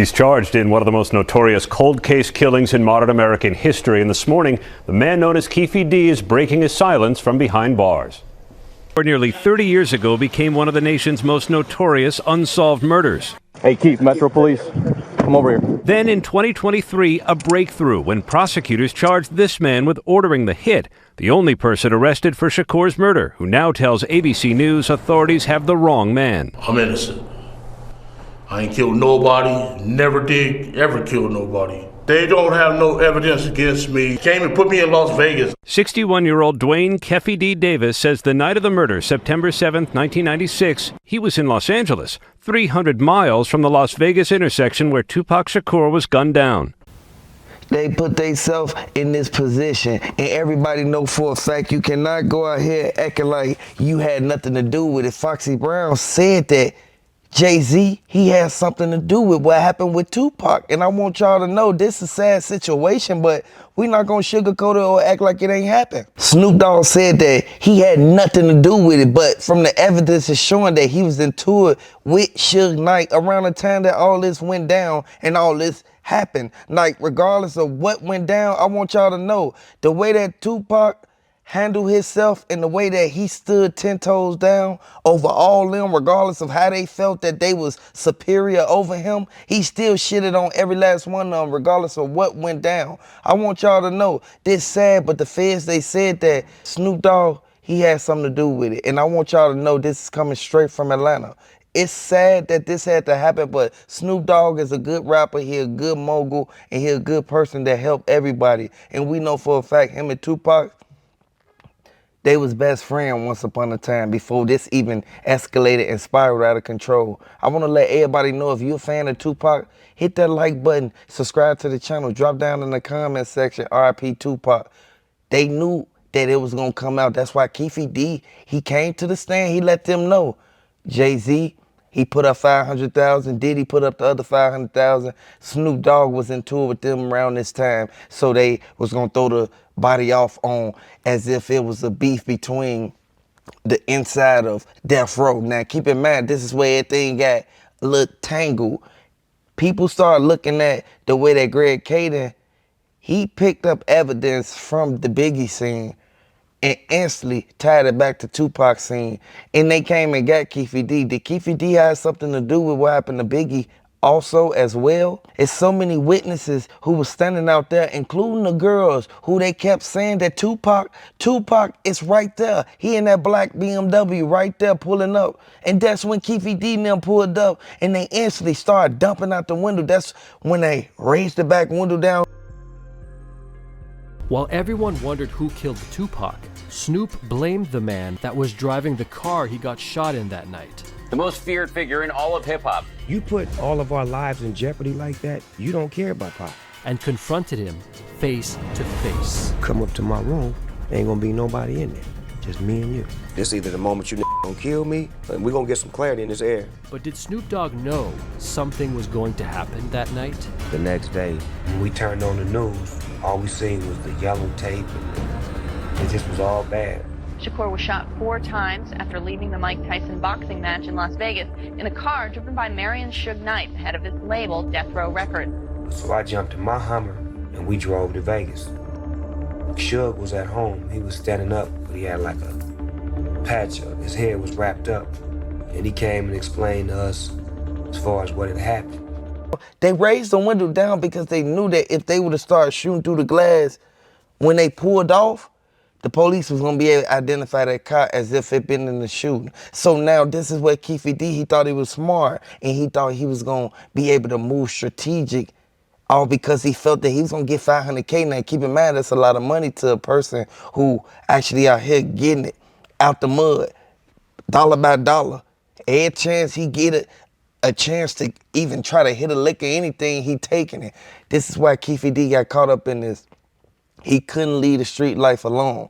He's charged in one of the most notorious cold case killings in modern American history. And this morning, the man known as Keefe D is breaking his silence from behind bars. Nearly 30 years ago, became one of the nation's most notorious unsolved murders. Hey, Keefe, Metro Police, come over here. Then in 2023, a breakthrough when prosecutors charged this man with ordering the hit, the only person arrested for Shakur's murder, who now tells ABC News authorities have the wrong man. I'm innocent. I ain't killed nobody, never did ever kill nobody. They don't have no evidence against me. Came and put me in Las Vegas. 61-year-old Dwayne Keefe D. Davis says the night of the murder, September 7th, 1996, he was in Los Angeles, 300 miles from the Las Vegas intersection where Tupac Shakur was gunned down. They put themselves in this position, and everybody know for a fact you cannot go out here acting like you had nothing to do with it. Foxy Brown said that Jay-Z, he has something to do with what happened with Tupac. And I want y'all to know this is a sad situation, but we're not going to sugarcoat it or act like it ain't happened. Snoop Dogg said that he had nothing to do with it, but from the evidence is showing that he was into it with Suge Knight around the time that all this went down and all this happened. Like, regardless of what went down, I want y'all to know the way that Tupac handled himself and the way that he stood 10 toes down over all them, regardless of how they felt that they was superior over him, he still shitted on every last one of them, regardless of what went down. I want y'all to know, this sad, but the feds, they said that Snoop Dogg, he had something to do with it. And I want y'all to know this is coming straight from Atlanta. It's sad that this had to happen, but Snoop Dogg is a good rapper, he a good mogul, and he a good person that helped everybody. And we know for a fact, him and Tupac, they was best friends once upon a time before this even escalated and spiraled out of control. I want to let everybody know, if you're a fan of Tupac, hit that like button, subscribe to the channel, drop down in the comment section, RIP Tupac. They knew that it was going to come out. That's why Keefe D, he came to the stand, he let them know. Jay-Z, he put up 500,000, Diddy put up the other 500,000. Snoop Dogg was in tour with them around this time, so they was going to throw the body off on as if it was a beef between the inside of Death Row. Now, keep in mind, this is where everything got a little tangled. People started looking at the way that Greg Caden, he picked up evidence from the Biggie scene and instantly tied it back to Tupac's scene. And they came and got Keefe D. Did Keefe D have something to do with what happened to Biggie also as well? It's so many witnesses who were standing out there, including the girls, who they kept saying that Tupac is right there. He in that black BMW right there pulling up. And that's when Keefe D and them pulled up and they instantly started dumping out the window. That's when they raised the back window down. While everyone wondered who killed Tupac, Snoop blamed the man that was driving the car he got shot in that night. The most feared figure in all of hip-hop. You put all of our lives in jeopardy like that, you don't care about Pop. And confronted him face to face. Come up to my room, ain't gonna be nobody in there, just me and you. This either the moment you gonna kill me, or we gonna get some clarity in this air. But did Snoop Dogg know something was going to happen that night? The next day, when we turned on the news, all we seen was the yellow tape, and it just was all bad. Shakur was shot 4 times after leaving the Mike Tyson boxing match in Las Vegas in a car driven by Marion Suge Knight, head of his label, Death Row Records. So I jumped in my Hummer, and we drove to Vegas. Suge was at home. He was standing up, but he had like a patch of his hair was wrapped up. And he came and explained to us as far as what had happened. They raised the window down because they knew that if they would have started shooting through the glass when they pulled off, the police was going to be able to identify that car as if it been in the shooting. So now this is where Keefe D, he thought he was smart and he thought he was going to be able to move strategic, all because he felt that he was going to get $500K. Now keep in mind, that's a lot of money to a person who actually out here getting it out the mud, dollar by dollar. Every chance he get a chance to even try to hit a lick or anything, he taking it. This is why Keefe D got caught up in this. He couldn't lead a street life alone.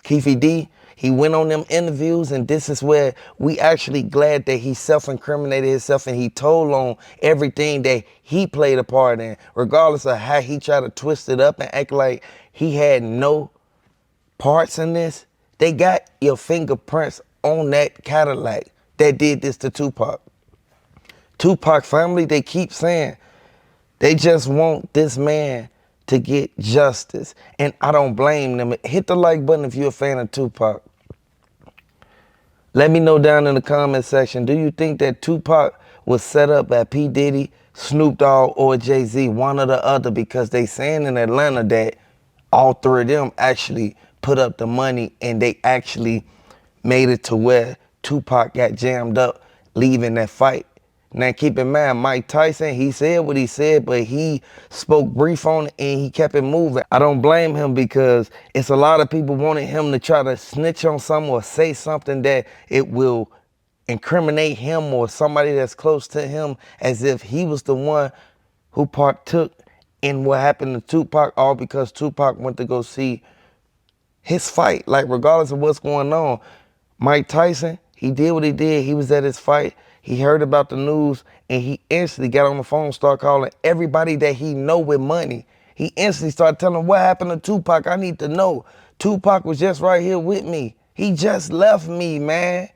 Keefe D, he went on them interviews, and this is where we actually glad that he self-incriminated himself and he told on everything that he played a part in, regardless of how he tried to twist it up and act like he had no parts in this. They got your fingerprints on that Cadillac that did this to Tupac. Tupac family, they keep saying They just want this man to get justice. And I don't blame them. Hit the like button if you're a fan of Tupac. Let me know down in the comment section, do you think that Tupac was set up by P. Diddy, Snoop Dogg, or Jay-Z, one or the other? Because they saying in Atlanta that all three of them actually put up the money and they actually made it to where Tupac got jammed up leaving that fight. Now keep in mind, Mike Tyson, he said what he said, but he spoke brief on it and he kept it moving. I don't blame him because it's a lot of people wanting him to try to snitch on something or say something that it will incriminate him or somebody that's close to him as if he was the one who partook in what happened to Tupac, all because Tupac went to go see his fight. Like, regardless of what's going on, Mike Tyson, he did what he did. He was at his fight. He heard about the news and he instantly got on the phone, started calling everybody that he know with money. He instantly started telling them, what happened to Tupac? I need to know. Tupac was just right here with me. He just left me, man.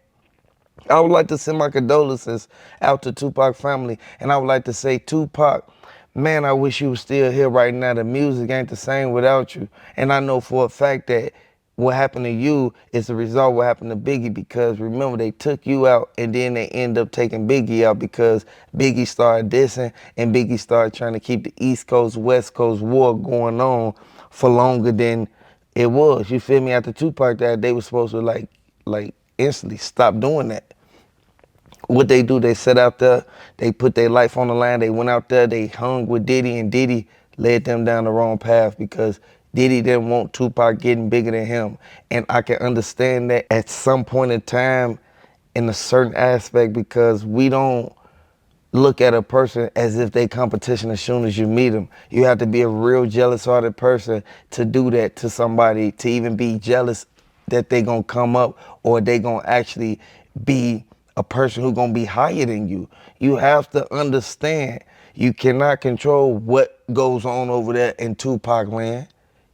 I would like to send my condolences out to Tupac family. And I would like to say, Tupac, man, I wish you were still here right now. The music ain't the same without you. And I know for a fact that what happened to you is the result of what happened to Biggie, because remember, they took you out and then they end up taking Biggie out because Biggie started dissing and Biggie started trying to keep the East Coast, West Coast war going on for longer than it was. You feel me? After Tupac died, they were supposed to like instantly stop doing that. What they do, they set out there, they put their life on the line, they went out there, they hung with Diddy, and Diddy led them down the wrong path because Diddy didn't want Tupac getting bigger than him. And I can understand that at some point in time in a certain aspect, because we don't look at a person as if they competition as soon as you meet them. You have to be a real jealous-hearted person to do that to somebody, to even be jealous that they gonna come up or they gonna actually be a person who gonna be higher than you. You have to understand, you cannot control what goes on over there in Tupac land.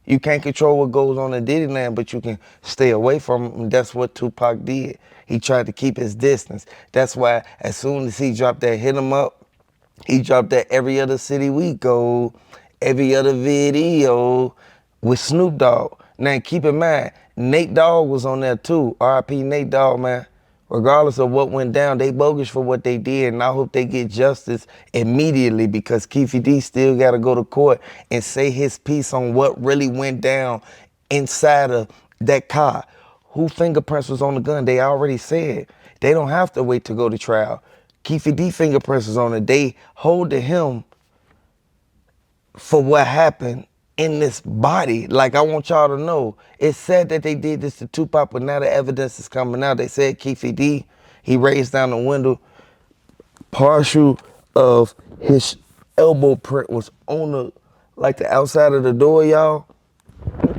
You can't control what goes on in Diddy land, but you can stay away from him, and that's what Tupac did. He tried to keep his distance. That's why as soon as he dropped that Hit 'Em Up, he dropped that Every Other City We Go, every other video with Snoop Dogg. Now keep in mind, Nate Dogg was on there too. R.I.P. Nate Dogg, man. Regardless of what went down, they bogus for what they did, and I hope they get justice immediately, because Keefe D still got to go to court and say his piece on what really went down inside of that car. Who fingerprints was on the gun? They already said. They don't have to wait to go to trial. Keefe D fingerprints was on it. They hold him for what happened in this body. Like, I want y'all to know, it's sad that they did this to Tupac, but now the evidence is coming out. They said Keefe D, he raised down the window, partial of his elbow print was on the, like the outside of the door, y'all.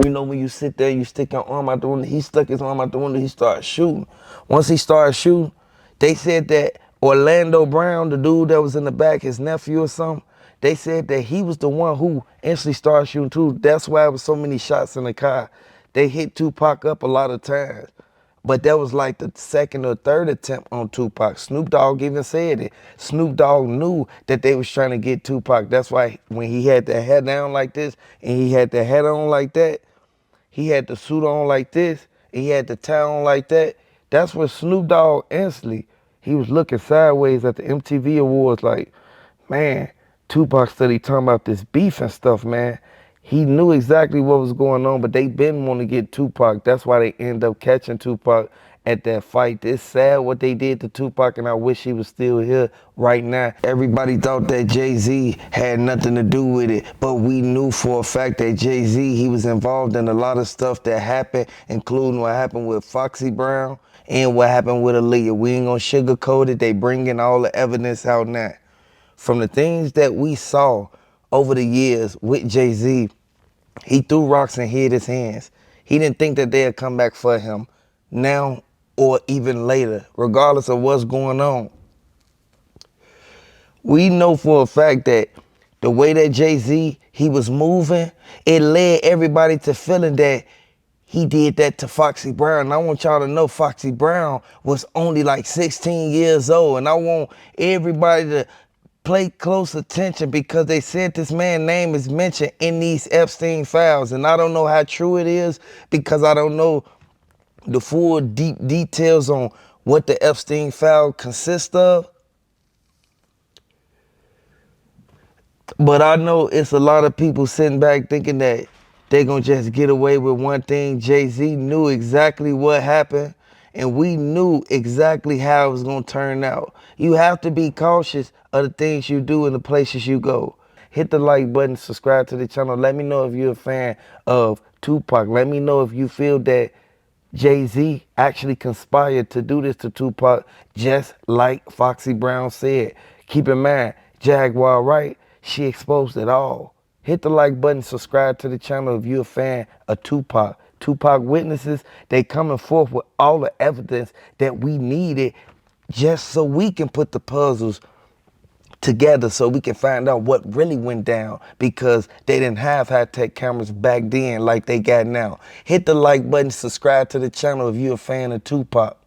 You know, when you sit there, you stick your arm out the window. He stuck his arm out the window, he started shooting. Once he started shooting, they said that Orlando Brown, the dude that was in the back, his nephew or something, they said that he was the one who instantly started shooting too. That's why there was so many shots in the car. They hit Tupac up a lot of times. But that was like the second or third attempt on Tupac. Snoop Dogg even said it. Snoop Dogg knew that they was trying to get Tupac. That's why when he had the head down like this and he had the head on like that, he had the suit on like this, and he had the tie on like that, that's when Snoop Dogg instantly, he was looking sideways at the MTV Awards like, man, Tupac study talking about this beef and stuff, man. He knew exactly what was going on, but they been wanting to get Tupac. That's why they end up catching Tupac at that fight. It's sad what they did to Tupac, and I wish he was still here right now. Everybody thought that Jay-Z had nothing to do with it, but we knew for a fact that Jay-Z, he was involved in a lot of stuff that happened, including what happened with Foxy Brown and what happened with Aaliyah. We ain't gonna sugarcoat it. They bringing all the evidence out now. From the things that we saw over the years with Jay-Z, he threw rocks and hid his hands. He didn't think that they'd come back for him now or even later, regardless of what's going on. We know for a fact that the way that Jay-Z, he was moving, it led everybody to feeling that he did that to Foxy Brown. And I want y'all to know Foxy Brown was only like 16 years old. And I want everybody to Pay close attention because they said this man's name is mentioned in these Epstein files. And I don't know how true it is because I don't know the full deep details on what the Epstein file consists of. But I know it's a lot of people sitting back thinking that they're going to just get away with one thing. Jay-Z knew exactly what happened, and we knew exactly how it was going to turn out. You have to be cautious of the things you do and the places you go. Hit the like button, subscribe to the channel. Let me know if you're a fan of Tupac. Let me know if you feel that Jay-Z actually conspired to do this to Tupac, just like Foxy Brown said. Keep in mind, Jaguar Wright, she exposed it all. Hit the like button, subscribe to the channel if you're a fan of Tupac. Tupac witnesses, they coming forth with all the evidence that we needed just so we can put the puzzles together so we can find out what really went down because they didn't have high-tech cameras back then like they got now. Hit the like button, subscribe to the channel if you're a fan of Tupac.